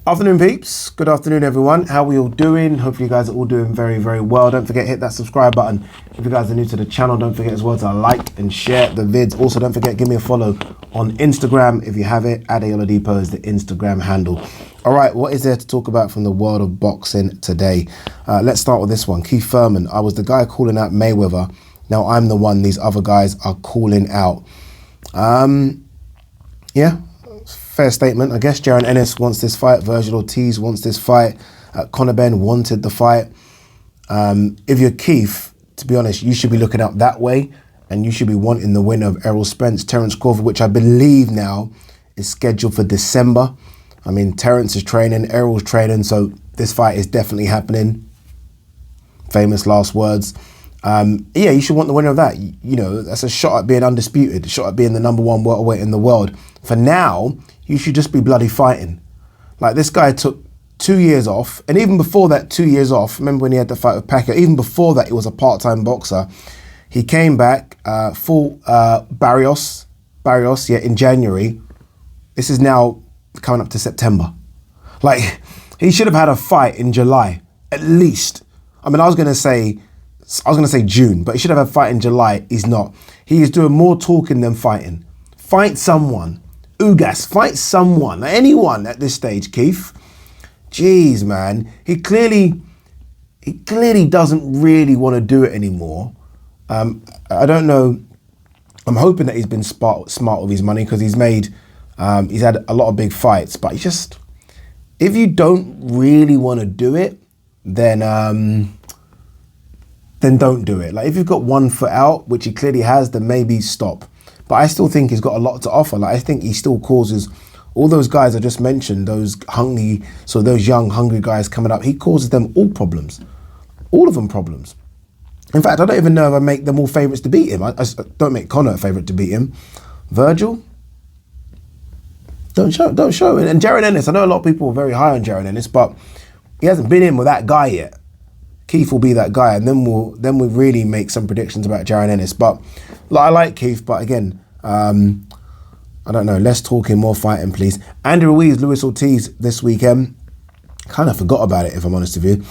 Afternoon, peeps. Good afternoon, everyone. How are we all doing? Hopefully you guys are all doing very, very well. Don't forget, hit that subscribe button. If you guys are new to the channel, don't forget as well to like and share the vids. Also, don't forget, give me a follow on Instagram if you have it. @Oladipo is the Instagram handle. All right, what is there to talk about from the world of boxing today? Let's start with this one. Keith Thurman. I was the guy calling out Mayweather. Now I'm the one these other guys are calling out. Yeah. Fair statement, I guess. Jaron Ennis wants this fight. Virgil Ortiz wants this fight. Conor Ben wanted the fight. If you're Keith, to be honest, you should be looking out that way, and you should be wanting the winner of Errol Spence, Terence Crawford, which I believe now is scheduled for December. I mean, Terence is training, Errol's training, so this fight is definitely happening. Famous last words. Yeah, you should want the winner of that. You know, that's a shot at being undisputed, a shot at being the number one welterweight in the world. For now, you should just be bloody fighting. Like, this guy took 2 years off, and even before that 2 years off, remember when he had the fight with Pacquiao, even before that he was a part-time boxer. He came back, full Barrios, yeah, in January. This is now coming up to September. Like, he should have had a fight in July, at least. I mean, I was gonna say June, but he should have had a fight in July. He's not. He is doing more talking than fighting. Fight someone. Ugas, fight someone, anyone at this stage, Keith. Jeez, man. He clearly doesn't really want to do it anymore. I don't know. I'm hoping that he's been smart with his money, because he's had a lot of big fights, but if you don't really want to do it, then don't do it. Like, if you've got 1 foot out, which he clearly has, then maybe stop. But I still think he's got a lot to offer. Like, I think he still causes all those guys I just mentioned, those young, hungry guys coming up, he causes them all problems. All of them problems. In fact, I don't even know if I make them all favourites to beat him. I don't make Connor a favourite to beat him. Virgil? Don't show. And Jaron Ennis, I know a lot of people are very high on Jaron Ennis, but he hasn't been in with that guy yet. Keith will be that guy, and then we'll really make some predictions about Jaron Ennis. But I like Keith, but again, I don't know. Less talking, more fighting, please. Andy Ruiz, Luis Ortiz this weekend. Kind of forgot about it, if I'm honest with you.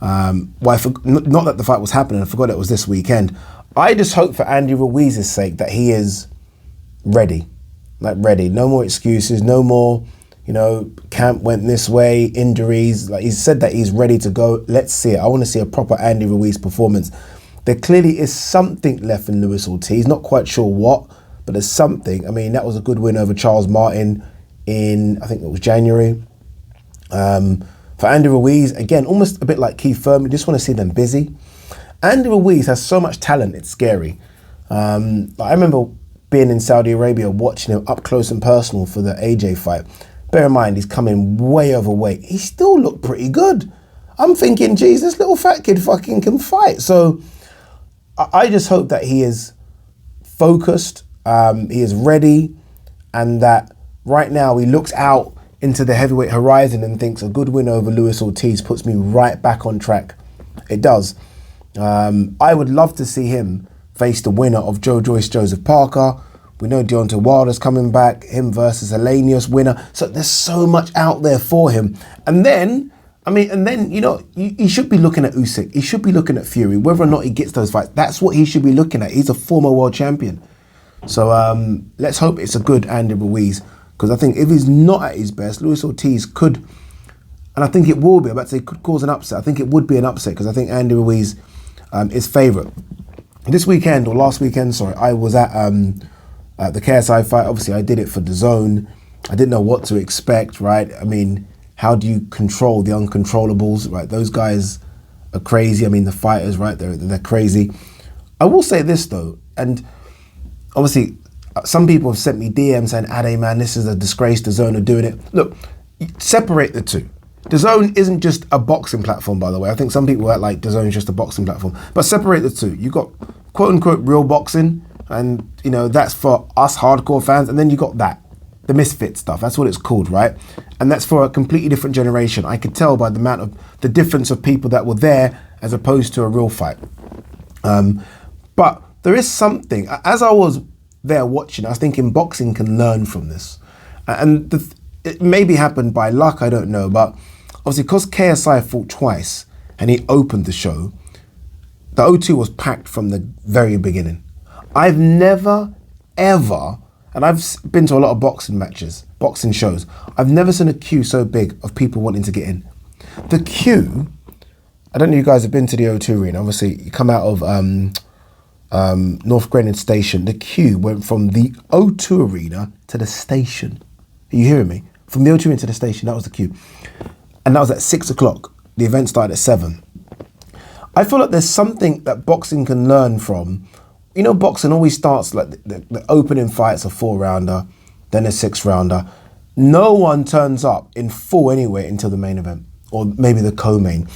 Not that the fight was happening. I forgot it was this weekend. I just hope for Andy Ruiz's sake that he is ready, like ready. No more excuses. No more. You know, camp went this way, injuries. Like, he said that he's ready to go. Let's see it. I want to see a proper Andy Ruiz performance. There clearly is something left in Luis Ortiz. Not quite sure what, but there's something. I mean, that was a good win over Charles Martin in, I think it was January. For Andy Ruiz, again, almost a bit like Keith Thurman. You just want to see them busy. Andy Ruiz has so much talent, it's scary. I remember being in Saudi Arabia, watching him up close and personal for the AJ fight. Bear in mind, he's coming way overweight. He still looked pretty good. I'm thinking, geez, this little fat kid fucking can fight. So I just hope that he is focused, he is ready, and that right now he looks out into the heavyweight horizon and thinks a good win over Luis Ortiz puts me right back on track. It does. I would love to see him face the winner of Joe Joyce, Joseph Parker. We know Deontay Wilder's coming back, him versus Elenius winner. So there's so much out there for him. And then, you know, he should be looking at Usyk. He should be looking at Fury. Whether or not he gets those fights, that's what he should be looking at. He's a former world champion. So let's hope it's a good Andy Ruiz. Because I think if he's not at his best, Luis Ortiz could, and I think it will be, I'm about to say could cause an upset. I think it would be an upset, because I think Andy Ruiz is favourite. This weekend, or last weekend, sorry, I was at the KSI fight. Obviously, I did it for DAZN. I didn't know what to expect, right? I mean, how do you control the uncontrollables, right? Those guys are crazy. I mean, the fighters, right? They're crazy. I will say this, though, and obviously, some people have sent me DMs saying, Ade, man, this is a disgrace. DAZN are doing it. Look, separate the two. DAZN isn't just a boxing platform, by the way. I think some people act like DAZN is just a boxing platform. But separate the two. You've got quote-unquote real boxing, and, you know, that's for us hardcore fans. And then you got that, the misfit stuff. That's what it's called, right? And that's for a completely different generation. I could tell by the amount of the difference of people that were there as opposed to a real fight. But there is something. As I was there watching, I was thinking boxing can learn from this. And it maybe happened by luck, I don't know, but obviously because KSI fought twice and he opened the show, the O2 was packed from the very beginning. I've never, ever, and I've been to a lot of boxing matches, boxing shows, I've never seen a queue so big of people wanting to get in. The queue, I don't know if you guys have been to the O2 Arena, obviously you come out of North Greenwich Station, the queue went from the O2 Arena to the station. Are you hearing me? From the O2 into the station, that was the queue. And that was at 6 o'clock. The event started at 7. I feel like there's something that boxing can learn from. You know, boxing always starts like the opening fight's a 4-rounder, then a 6-rounder. No one turns up in full anyway until the main event, or maybe the co-main.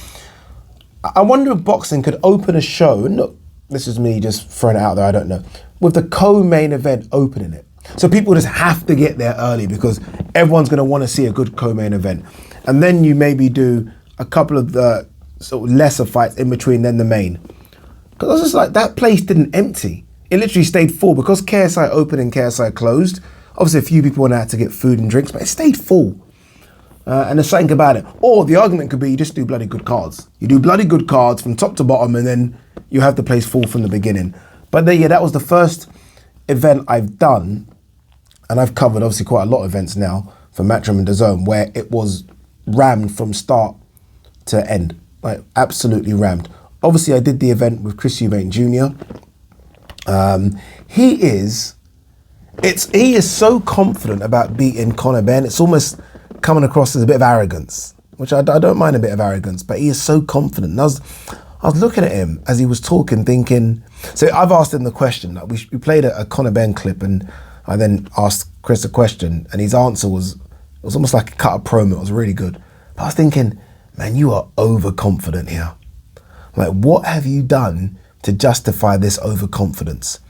I wonder if boxing could open a show, and look, this is me just throwing it out there, I don't know, with the co-main event opening it. So people just have to get there early because everyone's going to want to see a good co-main event. And then you maybe do a couple of the sort of lesser fights in between, then the main. Because I was just like, that place didn't empty. It literally stayed full because KSI opened and KSI closed. Obviously a few people went out to get food and drinks, but it stayed full. And there's something about it. Or the argument could be you just do bloody good cards. You do bloody good cards from top to bottom and then you have the place full from the beginning. But then, yeah, that was the first event I've done, and I've covered obviously quite a lot of events now for Matchroom and DAZN where it was rammed from start to end, like absolutely rammed. Obviously I did the event with Chris Eubank Jr. He is so confident about beating Conor Ben, it's almost coming across as a bit of arrogance, which I don't mind a bit of arrogance, but he is so confident. And I was looking at him as he was talking, thinking, so I've asked him the question, like we played a Conor Ben clip and I then asked Chris a question and his answer was almost like a cut of promo, it was really good. But I was thinking, man, you are overconfident here. Like, what have you done to justify this overconfidence?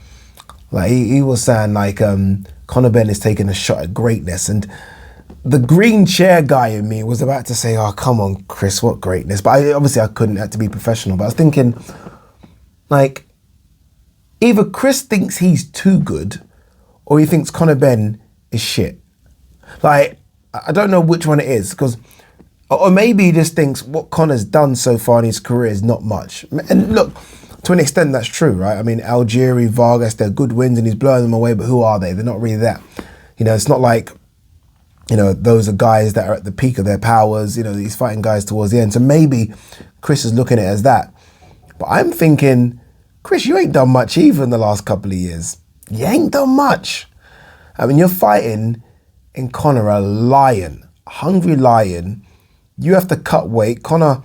Like, he was saying, like, Conor Ben is taking a shot at greatness. And the green chair guy in me was about to say, oh, come on, Chris, what greatness? But obviously I couldn't, have to be professional. But I was thinking, like, either Chris thinks he's too good or he thinks Conor Ben is shit. Like, I don't know which one it is, because or maybe he just thinks what Conor's done so far in his career is not much. And look, to an extent that's true, right? I mean, Algieri, Vargas, they're good wins and he's blowing them away, but who are they? They're not really that. You know, it's not like, you know, those are guys that are at the peak of their powers. You know, he's fighting guys towards the end. So maybe Chris is looking at it as that. But I'm thinking, Chris, you ain't done much either in the last couple of years. You ain't done much. I mean, you're fighting in Conor, a lion, a hungry lion. You have to cut weight. Conor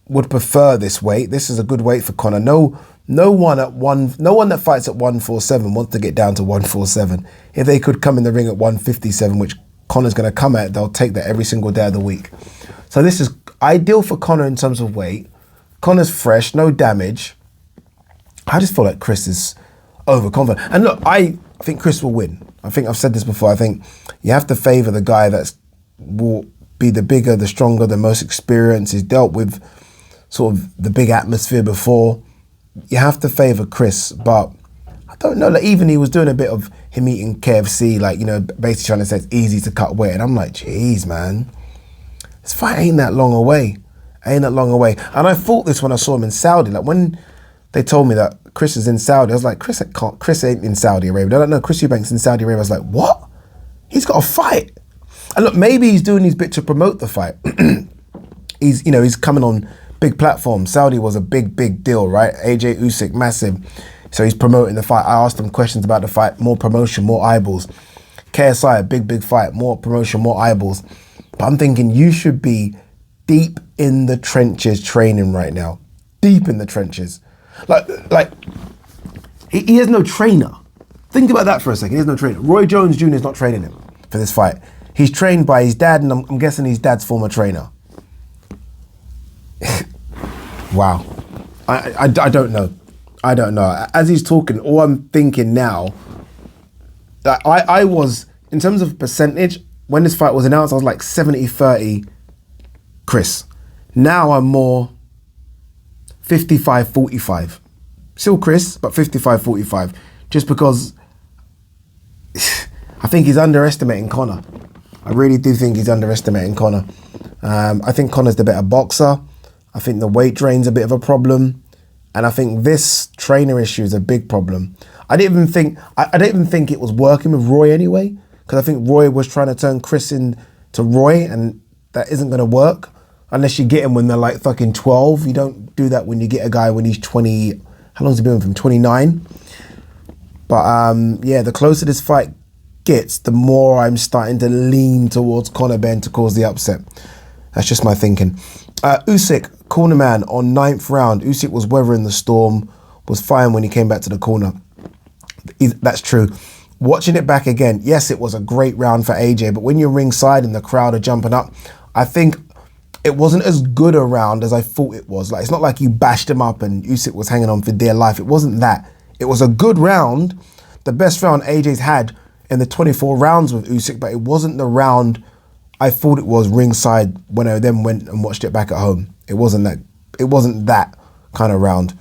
would prefer this weight. This is a good weight for Conor. No one that fights at 147 wants to get down to 147. If they could come in the ring at 157, which Conor's going to come at, they'll take that every single day of the week. So this is ideal for Conor in terms of weight. Conor's fresh, no damage. I just feel like Chris is overconfident. And look, I think Chris will win. I think I've said this before. I think you have to favour the guy that's will be the bigger, the stronger, the most experienced. He's dealt with sort of the big atmosphere before. You have to favour Chris, but I don't know, like even he was doing a bit of him eating KFC, like, you know, basically trying to say it's easy to cut weight. And I'm like, geez, man, this fight ain't that long away. And I thought this when I saw him in Saudi. Like when they told me that Chris is in Saudi, I was like, Chris ain't in Saudi Arabia. I don't know, Chris Eubank's in Saudi Arabia. I was like, what? He's got a fight. And look, maybe he's doing his bit to promote the fight. He's coming on big platforms. Saudi was a big deal, right? AJ Usyk, massive. So he's promoting the fight. I asked him questions about the fight, more promotion, more eyeballs. KSI, a big fight, more promotion, more eyeballs. But I'm thinking you should be deep in the trenches training right now. Deep in the trenches. Like he has no trainer. Think about that for a second. He has no trainer. Roy Jones Jr. is not training him for this fight. He's trained by his dad, and I'm guessing his dad's former trainer. Wow. I don't know. I don't know. As he's talking, all I'm thinking now, that I was, in terms of percentage, when this fight was announced, I was like 70-30 Chris. Now I'm more 55-45. Still Chris, but 55-45. Just because I think he's underestimating Connor. I really do think he's underestimating Connor. I think Connor's the better boxer. I think the weight drain's a bit of a problem. And I think this trainer issue is a big problem. I don't even think it was working with Roy anyway, because I think Roy was trying to turn Chris into Roy, and that isn't going to work unless you get him when they're like fucking 12. You don't do that when you get a guy when he's 20. How long's he been with him? 29. But yeah, the closer this fight gets, the more I'm starting to lean towards Conor Benn to cause the upset. That's just my thinking. Usyk, cornerman on 9th round. Usyk was weathering the storm, was fine when he came back to the corner. That's true. Watching it back again, yes, it was a great round for AJ, but when you're ringside and the crowd are jumping up, I think it wasn't as good a round as I thought it was. Like, it's not like you bashed him up and Usyk was hanging on for dear life. It wasn't that. It was a good round, the best round AJ's had in the 24 rounds with Usyk, but it wasn't the round I thought it was ringside when I then went and watched it back at home. It wasn't that kind of round.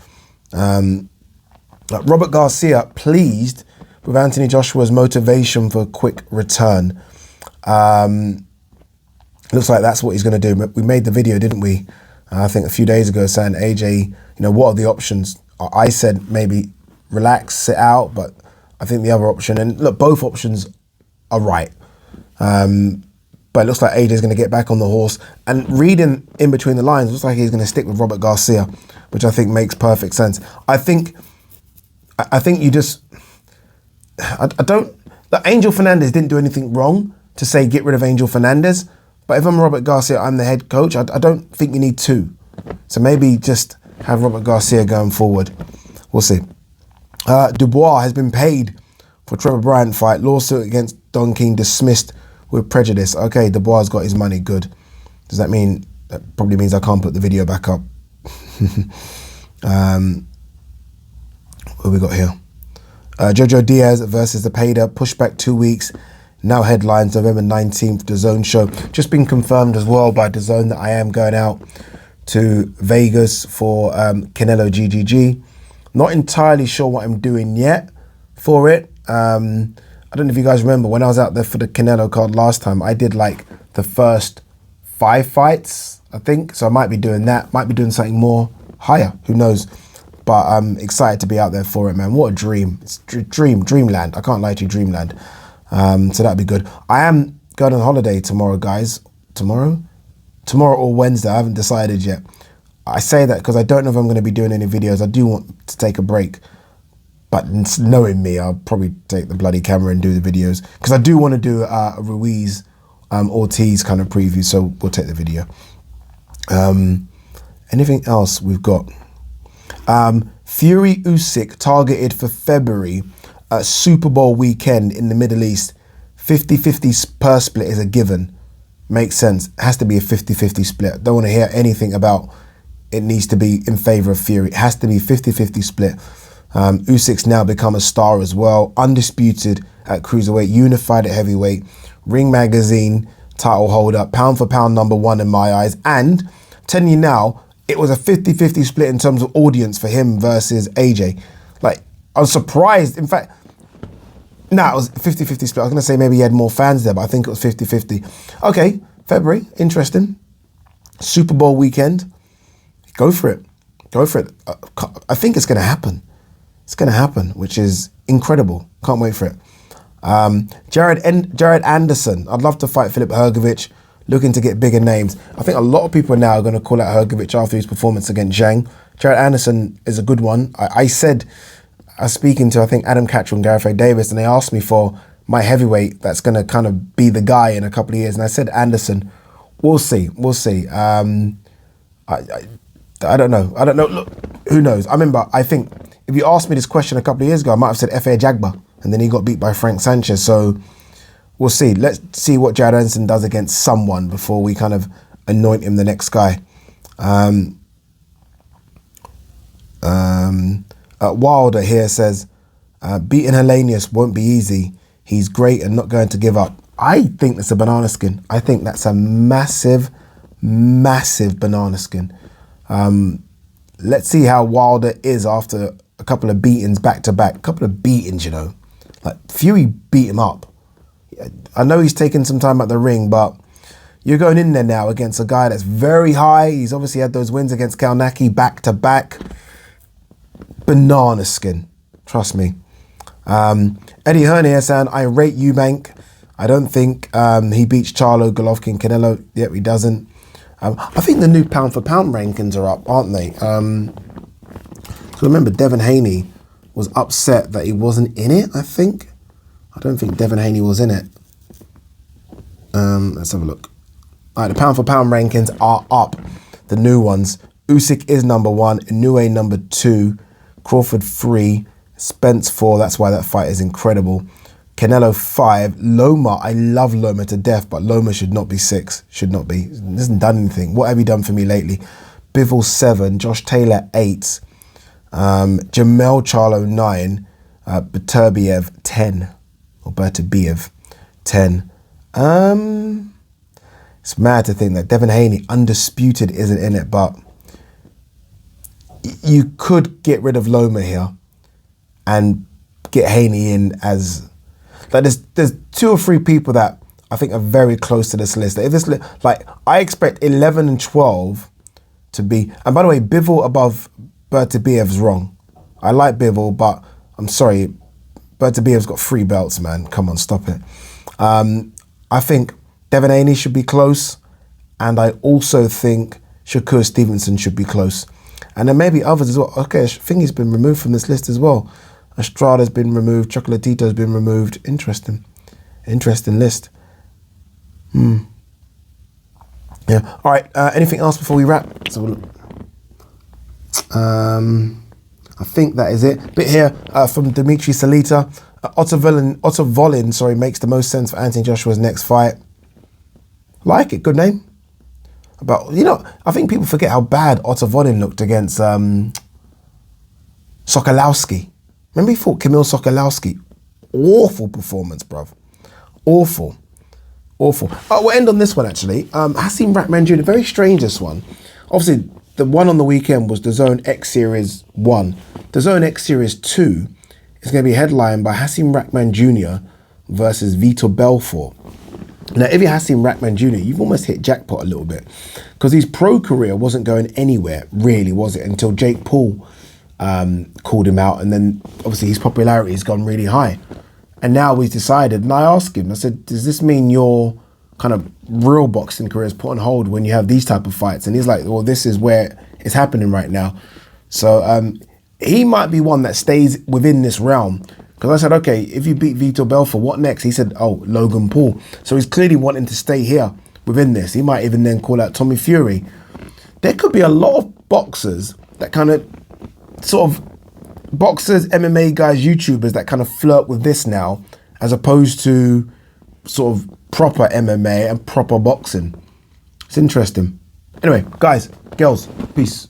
Robert Garcia pleased with Anthony Joshua's motivation for a quick return. Looks like that's what he's going to do. We made the video, didn't we? I think a few days ago, saying AJ, what are the options? I said maybe relax, sit out, but I think the other option, and look, both options are right. But it looks like AJ's going to get back on the horse. And reading in between the lines, it looks like he's going to stick with Robert Garcia, which I think makes perfect sense. I think you just, Angel Fernandez didn't do anything wrong to say get rid of Angel Fernandez. But if I'm Robert Garcia, I'm the head coach. I don't think you need two. So maybe just have Robert Garcia going forward. We'll see. Dubois has been paid for Trevor Bryant fight. Lawsuit against Don King dismissed with prejudice. Okay, Dubois got his money. Good. Does that mean, that probably means I can't put the video back up. What we got here? Jojo Diaz versus the Payda, pushed back 2 weeks. Now headlines November 19th, DAZN show. Just been confirmed as well by DAZN that I am going out to Vegas for Canelo GGG. Not entirely sure what I'm doing yet for it. I don't know if you guys remember when I was out there for the Canelo card last time, I did like the first 5 fights, I think. So I might be doing that, might be doing something more higher, who knows. But I'm excited to be out there for it, man. What a dream. It's dreamland. I can't lie to you, dreamland. So that'd be good. I am going on holiday tomorrow, guys. Tomorrow or Wednesday, I haven't decided yet. I say that because I don't know if I'm going to be doing any videos. I do want to take a break. But knowing me, I'll probably take the bloody camera and do the videos. Because I do want to do a Ruiz Ortiz kind of preview, so we'll take the video. Anything else we've got? Fury Usyk targeted for February, Super Bowl weekend in the Middle East. 50-50 purse split is a given. Makes sense. It has to be a 50-50 split. Don't want to hear anything about it needs to be in favor of Fury. It has to be 50-50 split. Usyk's now become a star as well. Undisputed at cruiserweight, unified at heavyweight, Ring Magazine title holder, pound for pound #1 in my eyes. And telling you now, it was a 50-50 split in terms of audience for him versus AJ. Like, I was surprised. In fact, it was 50-50 split. I was going to say maybe he had more fans there, but I think it was 50-50. Okay, February, interesting. Super Bowl weekend. Go for it. Go for it. I think it's going to happen. It's going to happen, which is incredible. Can't wait for it. Jared Anderson. I'd love to fight Filip Hrgović. Looking to get bigger names. I think a lot of people now are going to call out Hrgović after his performance against Zhang. Jared Anderson is a good one. I said, I was speaking to, I think, Adam Catchell and Gareth A. Davis, and they asked me for my heavyweight that's going to kind of be the guy in a couple of years. And I said Anderson. We'll see. We'll see. I don't know. Look, who knows? I remember, I think, if you asked me this question a couple of years ago, I might have said F.A. Jagba, and then he got beat by Frank Sanchez. So we'll see. Let's see what Jared Anderson does against someone before we kind of anoint him the next guy. Wilder here says, beating Hellenius won't be easy. He's great and not going to give up. I think that's a banana skin. I think that's a massive, massive banana skin. Let's see how Wilder is after a couple of beatings back to back. A couple of beatings, Like, Fury beat him up. I know he's taken some time at the ring, but you're going in there now against a guy that's very high. He's obviously had those wins against Kalnaki back to back. Banana skin, trust me. Eddie Hearn here saying, I rate Eubank. I don't think he beats Charlo, Golovkin, Canelo. Yep, he doesn't. I think the new pound for pound rankings are up, aren't they? So remember, Devin Haney was upset that he wasn't in it, I think. I don't think Devin Haney was in it. Let's have a look. All right, the pound for pound rankings are up. The new ones. Usyk is number 1, Inoue number 2, Crawford 3, Spence 4. That's why that fight is incredible. Canelo 5, Loma. I love Loma to death, but Loma should not be 6. Should not be. He hasn't done anything. What have you done for me lately? Bivol 7, Josh Taylor 8, Jamel Charlo 9, Beterbiev 10, or Beterbiev 10. It's mad to think that Devin Haney, undisputed, isn't in it, but you could get rid of Loma here and get Haney in as... Like there's 2 or 3 people that I think are very close to this list. If this like I expect 11 and 12 to be, and by the way, Bivol above Beterbiev's wrong. I like Bivol, but I'm sorry, Beterbiev's got 3 belts, man. Come on, stop it. I think Devin Haney should be close, and I also think Shakur Stevenson should be close, and then maybe others as well. Okay, I think he's been removed from this list as well. Estrada's been removed. Chocolatito's been removed. Interesting list. Yeah. All right. Anything else before we wrap? Let's have a look. I think that is it. Bit here from Dimitri Salita. Otto Volin, makes the most sense for Anthony Joshua's next fight. Like it. Good name. But I think people forget how bad Otto Volin looked against Sokolowski. Remember he fought Kamil Sokolowski? Awful performance, bruv. Awful. We'll end on this one, actually. Hasim Rahman Jr., very strange, this one. Obviously, the one on the weekend was the Zone X Series 1. The Zone X Series 2 is going to be headlined by Hasim Rahman Jr. versus Vitor Belfort. Now, if you're Hasim Rahman Jr., you've almost hit jackpot a little bit, because his pro career wasn't going anywhere, really, was it? Until Jake Paul called him out, and then obviously his popularity has gone really high. And now he's decided, and I asked him, I said, does this mean your kind of real boxing career is put on hold when you have these type of fights? And he's like, well, this is where it's happening right now. So he might be one that stays within this realm. Because I said, okay, if you beat Vitor Belfort, what next? He said, oh, Logan Paul. So he's clearly wanting to stay here within this. He might even then call out Tommy Fury. There could be a lot of boxers that kind of sort of boxers, MMA guys, YouTubers that kind of flirt with this now, as opposed to sort of proper MMA and proper boxing. It's interesting. Anyway, guys, girls, peace.